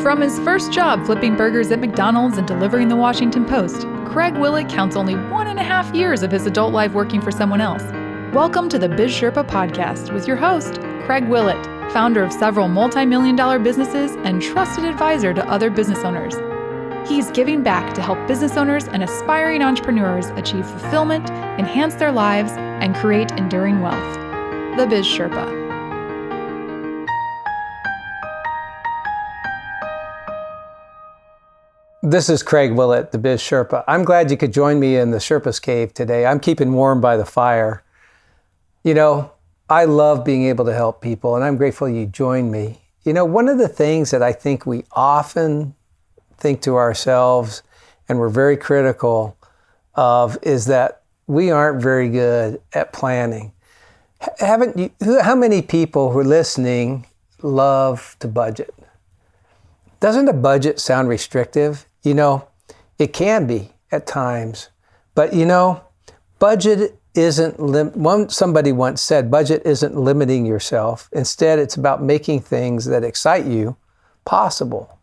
From his first job flipping burgers at McDonald's and delivering the Washington Post, Craig Willett counts only 1.5 years of his adult life working for someone else. Welcome to the Biz Sherpa podcast with your host, Craig Willett, founder of several multi-million-dollar businesses and trusted advisor to other business owners. He's giving back to help business owners and aspiring entrepreneurs achieve fulfillment, enhance their lives, and create enduring wealth. The Biz Sherpa. This is Craig Willett, the Biz Sherpa. I'm glad you could join me in the Sherpa's Cave today. I'm keeping warm by the fire. You know, I love being able to help people, and I'm grateful you joined me. You know, one of the things that I think we often think to ourselves, and we're very critical of, is that we aren't very good at planning. How many people who are listening love to budget? Doesn't a budget sound restrictive? You know, it can be at times, but you know, budget isn't, somebody once said, budget isn't limiting yourself. Instead, it's about making things that excite you possible.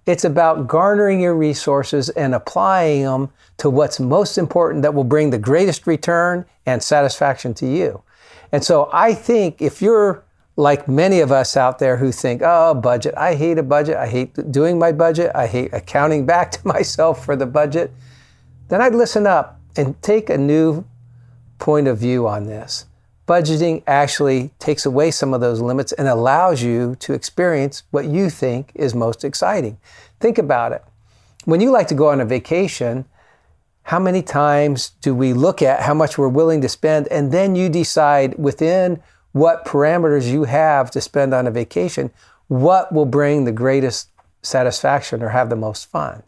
It's about garnering your resources and applying them to what's most important that will bring the greatest return and satisfaction to you. And so I think if you're like many of us out there who think, oh, budget, I hate a budget, I hate doing my budget, I hate accounting back to myself for the budget, then I'd listen up and take a new point of view on this. Budgeting actually takes away some of those limits and allows you to experience what you think is most exciting. Think about it. When you like to go on a vacation, how many times do we look at how much we're willing to spend, and then you decide within what parameters you have to spend on a vacation, what will bring the greatest satisfaction or have the most fun?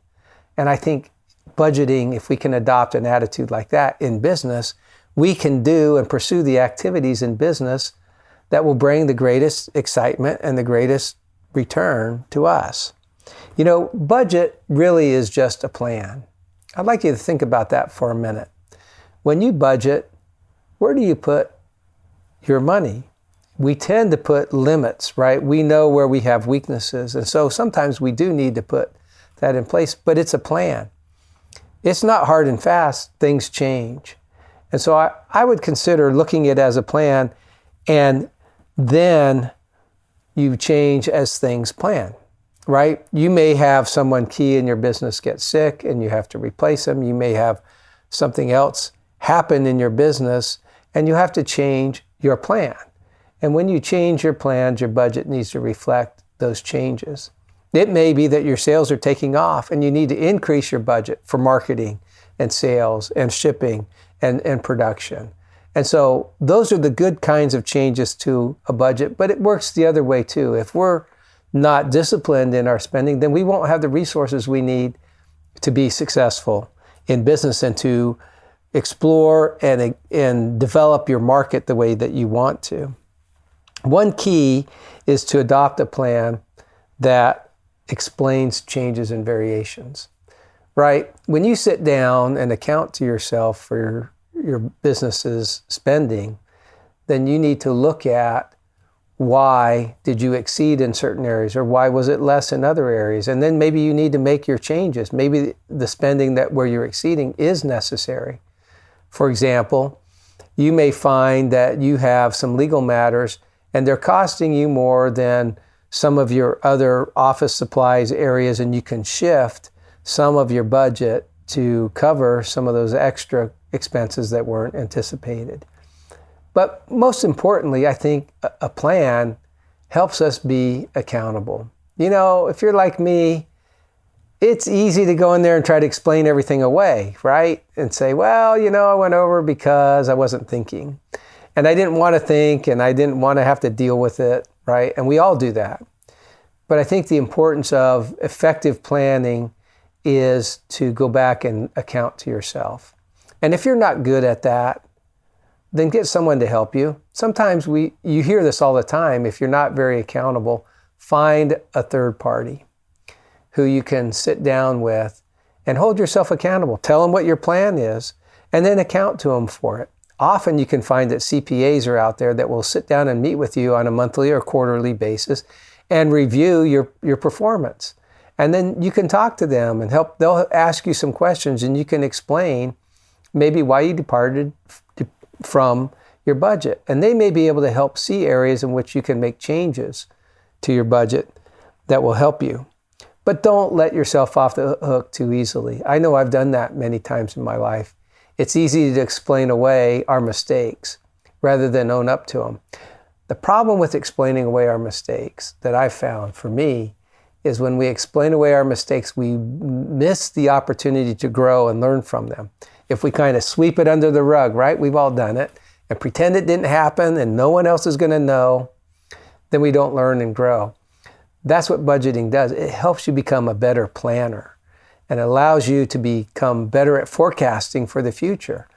And I think budgeting, if we can adopt an attitude like that in business, we can do and pursue the activities in business that will bring the greatest excitement and the greatest return to us. You know, budget really is just a plan. I'd like you to think about that for a minute. When you budget, where do you put your money? We tend to put limits, right? We know where we have weaknesses. And so sometimes we do need to put that in place, but it's a plan. It's not hard and fast. Things change. And so I would consider looking at it as a plan, and then you change as things plan, right? You may have someone key in your business get sick and you have to replace them. You may have something else happen in your business and you have to change your plan. And when you change your plans, your budget needs to reflect those changes. It may be that your sales are taking off and you need to increase your budget for marketing and sales and shipping and production. And so those are the good kinds of changes to a budget, but it works the other way too. If we're not disciplined in our spending, then we won't have the resources we need to be successful in business and to explore and develop your market the way that you want to. One key is to adopt a plan that explains changes and variations, right? When you sit down and account to yourself for your business's spending, then you need to look at why did you exceed in certain areas, or why was it less in other areas? And then maybe you need to make your changes. Maybe the spending where you're exceeding is necessary. For example, you may find that you have some legal matters and they're costing you more than some of your other office supplies areas, and you can shift some of your budget to cover some of those extra expenses that weren't anticipated. But most importantly, I think a plan helps us be accountable. You know, if you're like me, it's easy to go in there and try to explain everything away, right? And say, well, you know, I went over because I wasn't thinking. And I didn't want to think, and I didn't want to have to deal with it, right? And we all do that. But I think the importance of effective planning is to go back and account to yourself. And if you're not good at that, then get someone to help you. Sometimes you hear this all the time. If you're not very accountable, find a third party who you can sit down with and hold yourself accountable. Tell them what your plan is and then account to them for it. Often you can find that CPAs are out there that will sit down and meet with you on a monthly or quarterly basis and review your performance. And then you can talk to them and help. They'll ask you some questions and you can explain maybe why you departed from your budget. And they may be able to help see areas in which you can make changes to your budget that will help you. But don't let yourself off the hook too easily. I know I've done that many times in my life. It's easy to explain away our mistakes rather than own up to them. The problem with explaining away our mistakes that I've found for me is when we explain away our mistakes, we miss the opportunity to grow and learn from them. If we kind of sweep it under the rug, right? We've all done it, and pretend it didn't happen and no one else is going to know, then we don't learn and grow. That's what budgeting does. It helps you become a better planner and allows you to become better at forecasting for the future.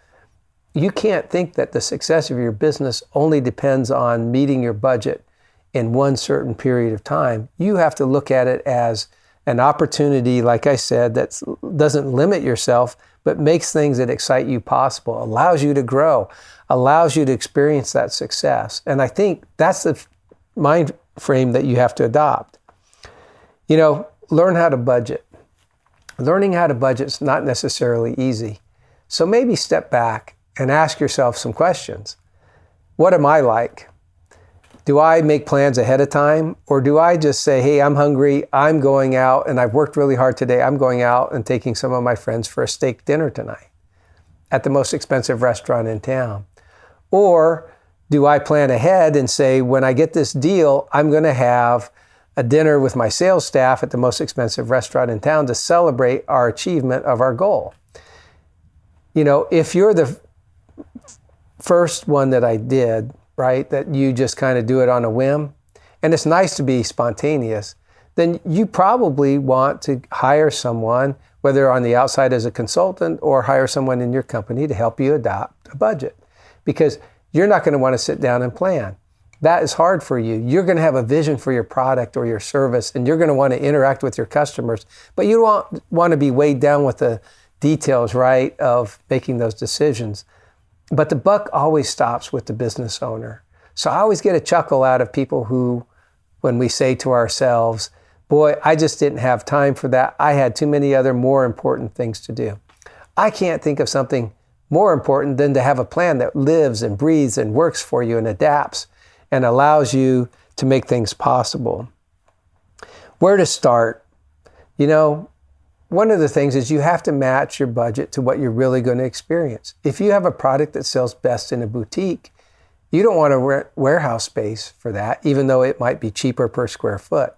You can't think that the success of your business only depends on meeting your budget in one certain period of time. You have to look at it as an opportunity, like I said, that doesn't limit yourself, but makes things that excite you possible, allows you to grow, allows you to experience that success. And I think that's the mind frame that you have to adopt. Learn how to budget. Learning how to budget is not necessarily easy. So maybe step back and ask yourself some questions. What am I like? Do I make plans ahead of time? Or do I just say, hey, I'm hungry, I'm going out, and I've worked really hard today. I'm going out and taking some of my friends for a steak dinner tonight at the most expensive restaurant in town. Or do I plan ahead and say, when I get this deal, I'm going to have a dinner with my sales staff at the most expensive restaurant in town to celebrate our achievement of our goal? If you're the first one that I did, right, that you just kind of do it on a whim, and it's nice to be spontaneous, then you probably want to hire someone, whether on the outside as a consultant or hire someone in your company to help you adopt a budget, because you're not going to want to sit down and plan. That is hard for you. You're going to have a vision for your product or your service, and you're going to want to interact with your customers, but you don't want to be weighed down with the details, right, of making those decisions. But the buck always stops with the business owner. So I always get a chuckle out of people who, when we say to ourselves, boy, I just didn't have time for that. I had too many other more important things to do. I can't think of something more important than to have a plan that lives and breathes and works for you and adapts and allows you to make things possible. Where to start? One of the things is you have to match your budget to what you're really going to experience. If you have a product that sells best in a boutique, you don't want to rent warehouse space for that, even though it might be cheaper per square foot.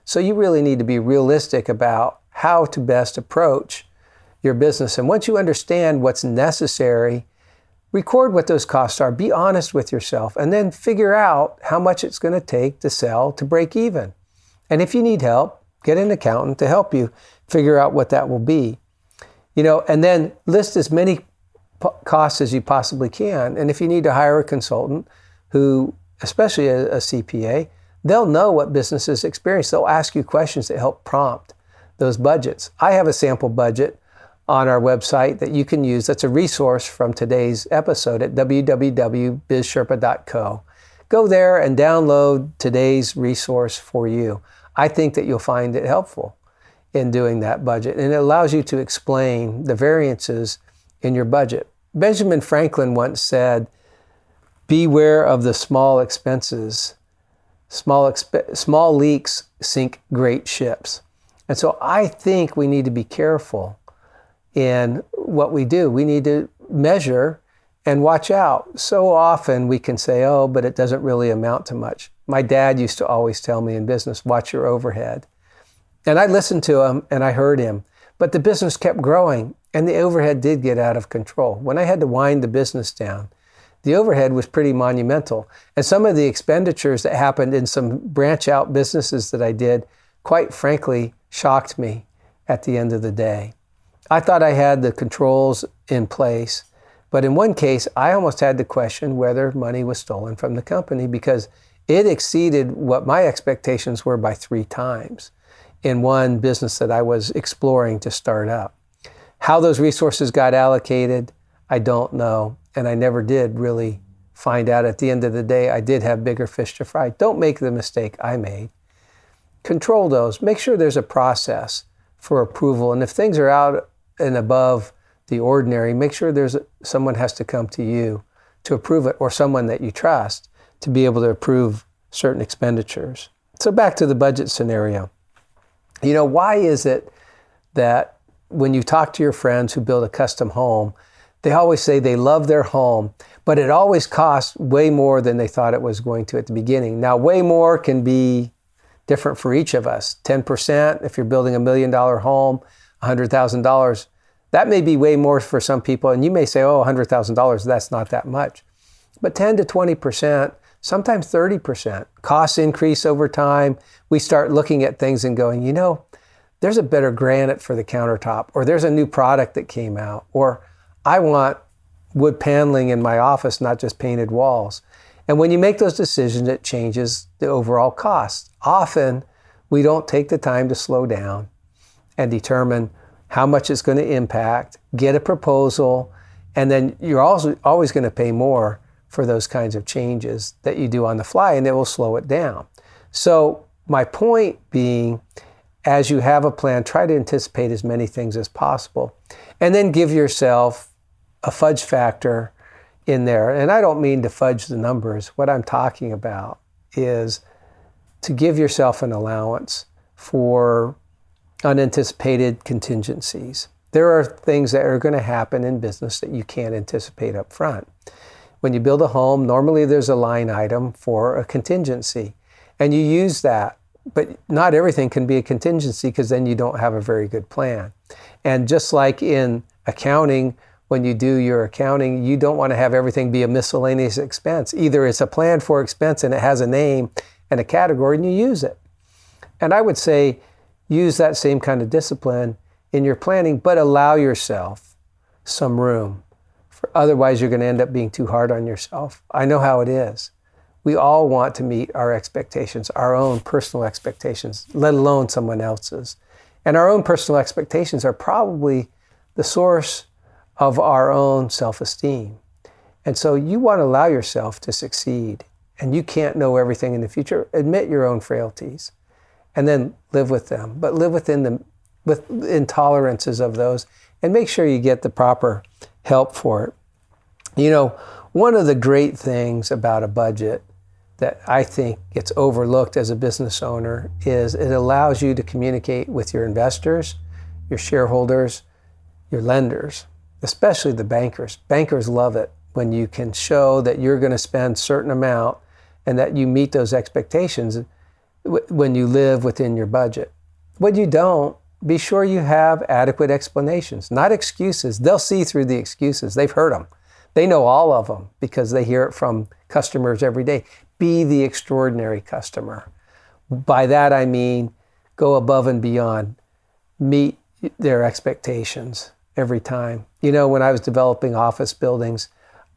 So you really need to be realistic about how to best approach your business. And once you understand what's necessary, record what those costs are, be honest with yourself, and then figure out how much it's going to take to sell to break even. And if you need help, get an accountant to help you figure out what that will be. And then list as many costs as you possibly can. And if you need to hire a consultant who, especially a CPA, they'll know what businesses experience. They'll ask you questions that help prompt those budgets. I have a sample budget on our website that you can use. That's a resource from today's episode at www.bizsherpa.co. Go there and download today's resource for you. I think that you'll find it helpful in doing that budget, and it allows you to explain the variances in your budget. Benjamin Franklin once said, beware of the small expenses. Small leaks sink great ships. And so I think we need to be careful in what we do. We need to measure and watch out. So often we can say, oh, but it doesn't really amount to much. My dad used to always tell me in business, watch your overhead. And I listened to him and I heard him, but the business kept growing and the overhead did get out of control. When I had to wind the business down, the overhead was pretty monumental. And some of the expenditures that happened in some branch out businesses that I did, quite frankly, shocked me at the end of the day. I thought I had the controls in place, but in one case, I almost had to question whether money was stolen from the company because it exceeded what my expectations were by 3 times. In one business that I was exploring to start up. How those resources got allocated, I don't know. And I never did really find out. At the end of the day, I did have bigger fish to fry. Don't make the mistake I made. control those. Make sure there's a process for approval. And if things are out and above the ordinary, make sure someone has to come to you to approve it, or someone that you trust to be able to approve certain expenditures. So back to the budget scenario. Why is it that when you talk to your friends who build a custom home, they always say they love their home, but it always costs way more than they thought it was going to at the beginning? Now, way more can be different for each of us. 10%, if you're building $1 million home, $100,000, that may be way more for some people. And you may say, oh, $100,000, that's not that much. But 10 to 20%, sometimes 30%. Costs increase over time. We start looking at things and going, there's a better granite for the countertop, or there's a new product that came out, or I want wood paneling in my office, not just painted walls. And when you make those decisions, it changes the overall cost. Often, we don't take the time to slow down and determine how much it's going to impact, get a proposal, and then you're also always going to pay more for those kinds of changes that you do on the fly, and it will slow it down. So my point being, as you have a plan, try to anticipate as many things as possible, and then give yourself a fudge factor in there. And I don't mean to fudge the numbers. What I'm talking about is to give yourself an allowance for unanticipated contingencies. There are things that are going to happen in business that you can't anticipate up front. When you build a home, normally there's a line item for a contingency, and you use that. But not everything can be a contingency, because then you don't have a very good plan. And just like in accounting, when you do your accounting, you don't want to have everything be a miscellaneous expense. Either it's a planned for expense and it has a name and a category and you use it. And I would say use that same kind of discipline in your planning, but allow yourself some room. Otherwise, you're going to end up being too hard on yourself. I know how it is. We all want to meet our expectations, our own personal expectations, let alone someone else's. And our own personal expectations are probably the source of our own self-esteem. And so you want to allow yourself to succeed. And you can't know everything in the future. Admit your own frailties and then live with them. But live with intolerances of those, and make sure you get the proper help for it. One of the great things about a budget that I think gets overlooked as a business owner is it allows you to communicate with your investors, your shareholders, your lenders, especially the bankers. Bankers love it when you can show that you're going to spend a certain amount and that you meet those expectations when you live within your budget. When you don't, be sure you have adequate explanations, not excuses. They'll see through the excuses. They've heard them. They know all of them because they hear it from customers every day. Be the extraordinary customer. By that I mean go above and beyond. Meet their expectations every time. When I was developing office buildings,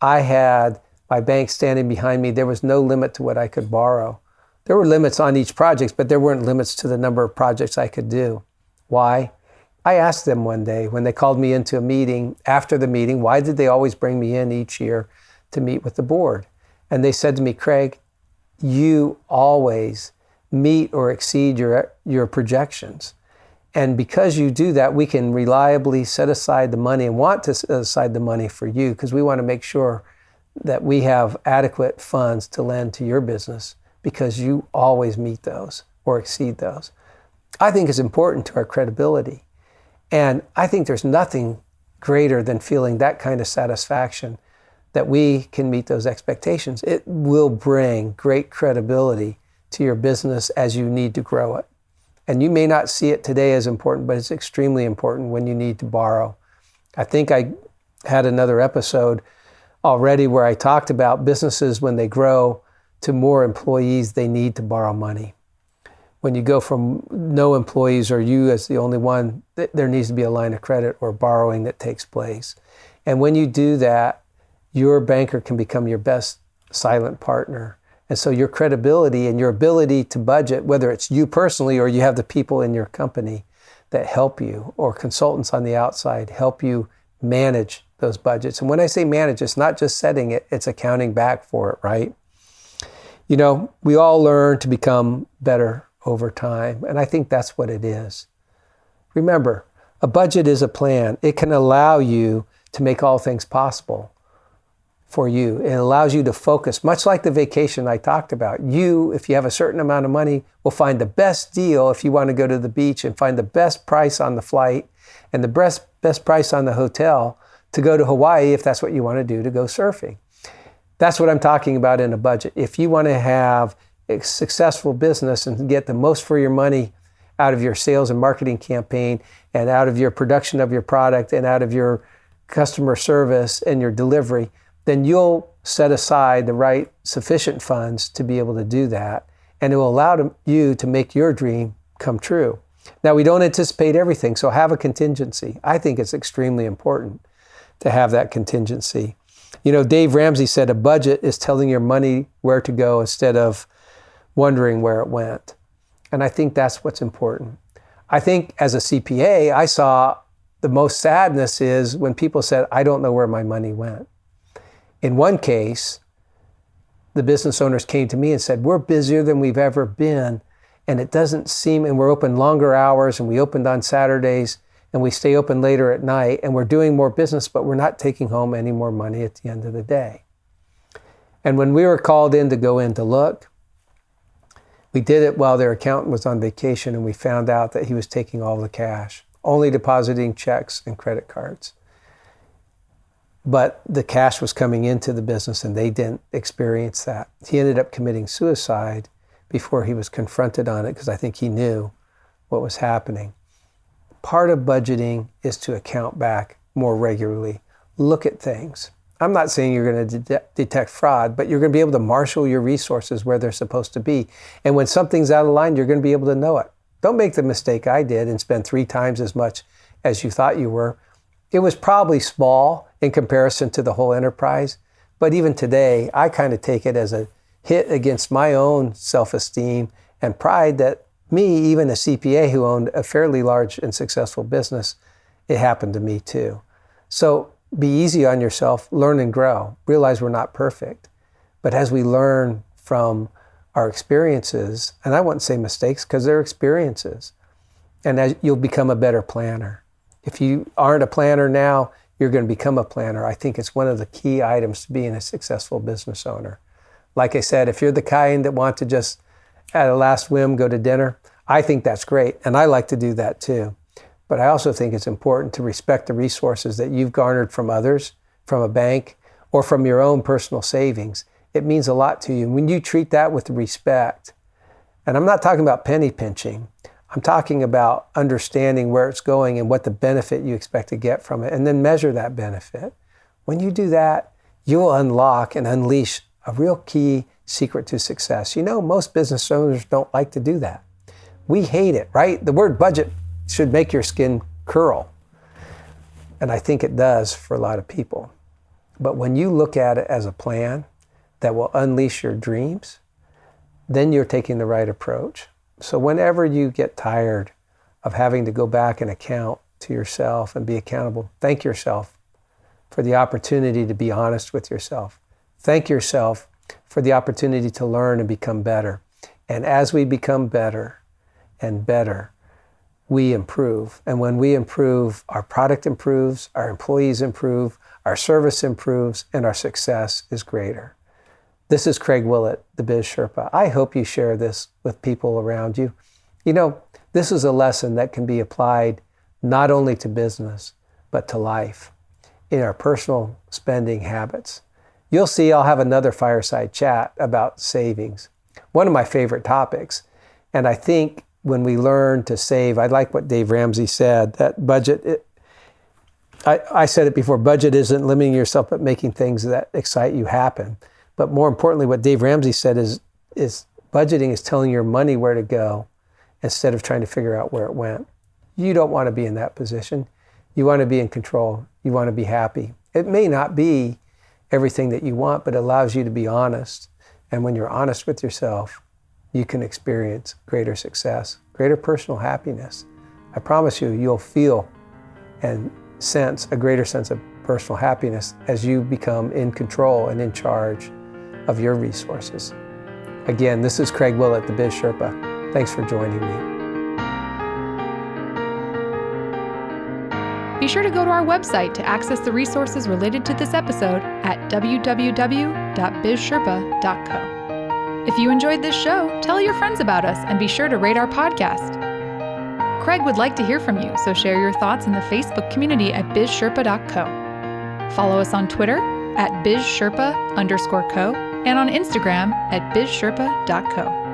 I had my bank standing behind me. There was no limit to what I could borrow. There were limits on each project, but there weren't limits to the number of projects I could do. Why? I asked them one day when they called me into a meeting, after the meeting, why did they always bring me in each year to meet with the board? And they said to me, Craig, you always meet or exceed your projections. And because you do that, we can reliably set aside the money and want to set aside the money for you, because we want to make sure that we have adequate funds to lend to your business, because you always meet those or exceed those. I think it's important to our credibility. And I think there's nothing greater than feeling that kind of satisfaction that we can meet those expectations. It will bring great credibility to your business as you need to grow it. And you may not see it today as important, but it's extremely important when you need to borrow. I think I had another episode already where I talked about businesses when they grow to more employees, they need to borrow money. When you go from no employees or you as the only one, there needs to be a line of credit or borrowing that takes place. And when you do that, your banker can become your best silent partner. And so your credibility and your ability to budget, whether it's you personally or you have the people in your company that help you, or consultants on the outside help you manage those budgets. And when I say manage, it's not just setting it, it's accounting back for it, right? We all learn to become better over time. And I think that's what it is. Remember, a budget is a plan. It can allow you to make all things possible for you. It allows you to focus, much like the vacation I talked about. You, if you have a certain amount of money, will find the best deal if you want to go to the beach and find the best price on the flight and the best price on the hotel to go to Hawaii if that's what you want to do, to go surfing. That's what I'm talking about in a budget. If you want to have a successful business and get the most for your money out of your sales and marketing campaign and out of your production of your product and out of your customer service and your delivery, then you'll set aside the right sufficient funds to be able to do that. And it will allow you to make your dream come true. Now, we don't anticipate everything, so have a contingency. I think it's extremely important to have that contingency. You know, Dave Ramsey said a budget is telling your money where to go instead of wondering where it went. And I think that's what's important. I think as a CPA, I saw the most sadness is when people said, I don't know where my money went. In one case, the business owners came to me and said, we're busier than we've ever been, and it doesn't seem, and we're open longer hours, and we opened on Saturdays, and we stay open later at night, and we're doing more business, but we're not taking home any more money at the end of the day. And when we were called in to go in to look, we did it while their accountant was on vacation, and we found out that he was taking all the cash, only depositing checks and credit cards. But the cash was coming into the business and they didn't experience that. He ended up committing suicide before he was confronted on it because I think he knew what was happening. Part of budgeting is to account back more regularly. Look at things. I'm not saying you're going to detect fraud, but you're going to be able to marshal your resources where they're supposed to be. And when something's out of line, you're going to be able to know it. Don't make the mistake I did and spend 3 times as much as you thought you were. It was probably small in comparison to the whole enterprise, but even today, I kind of take it as a hit against my own self-esteem and pride that me, even a CPA who owned a fairly large and successful business, it happened to me too. So be easy on yourself, learn and grow. Realize we're not perfect, but as we learn from our experiences, and I wouldn't say mistakes because they're experiences, and as you'll become a better planner. If you aren't a planner now, you're going to become a planner. I think it's one of the key items to being a successful business owner. Like I said, if you're the kind that want to just at a last whim go to dinner, I think that's great. And I like to do that too. But I also think it's important to respect the resources that you've garnered from others, from a bank, or from your own personal savings. It means a lot to you. When you treat that with respect, and I'm not talking about penny pinching, I'm talking about understanding where it's going and what the benefit you expect to get from it, and then measure that benefit. When you do that, you will unlock and unleash a real key secret to success. You know, most business owners don't like to do that. We hate it, right? The word budget should make your skin curl. And I think it does for a lot of people. But when you look at it as a plan that will unleash your dreams, then you're taking the right approach. So whenever you get tired of having to go back and account to yourself and be accountable, thank yourself for the opportunity to be honest with yourself. Thank yourself for the opportunity to learn and become better. And as we become better and better, we improve. And when we improve, our product improves, our employees improve, our service improves, and our success is greater. This is Craig Willett, the Biz Sherpa. I hope you share this with people around you. You know, this is a lesson that can be applied not only to business, but to life, in our personal spending habits. You'll see I'll have another fireside chat about savings, one of my favorite topics. And I think when we learn to save, I like what Dave Ramsey said, that budget, I said it before, budget isn't limiting yourself, but making things that excite you happen. But more importantly, what Dave Ramsey said is budgeting is telling your money where to go instead of trying to figure out where it went. You don't want to be in that position. You want to be in control. You want to be happy. It may not be everything that you want, but it allows you to be honest. And when you're honest with yourself, you can experience greater success, greater personal happiness. I promise you, you'll feel and sense a greater sense of personal happiness as you become in control and in charge of your resources. Again, this is Craig Willett, the Biz Sherpa. Thanks for joining me. Be sure to go to our website to access the resources related to this episode at www.bizsherpa.co. If you enjoyed this show, tell your friends about us and be sure to rate our podcast. Craig would like to hear from you, so share your thoughts in the Facebook community at bizsherpa.co. Follow us on Twitter at bizsherpa_co and on Instagram at bizsherpa.co.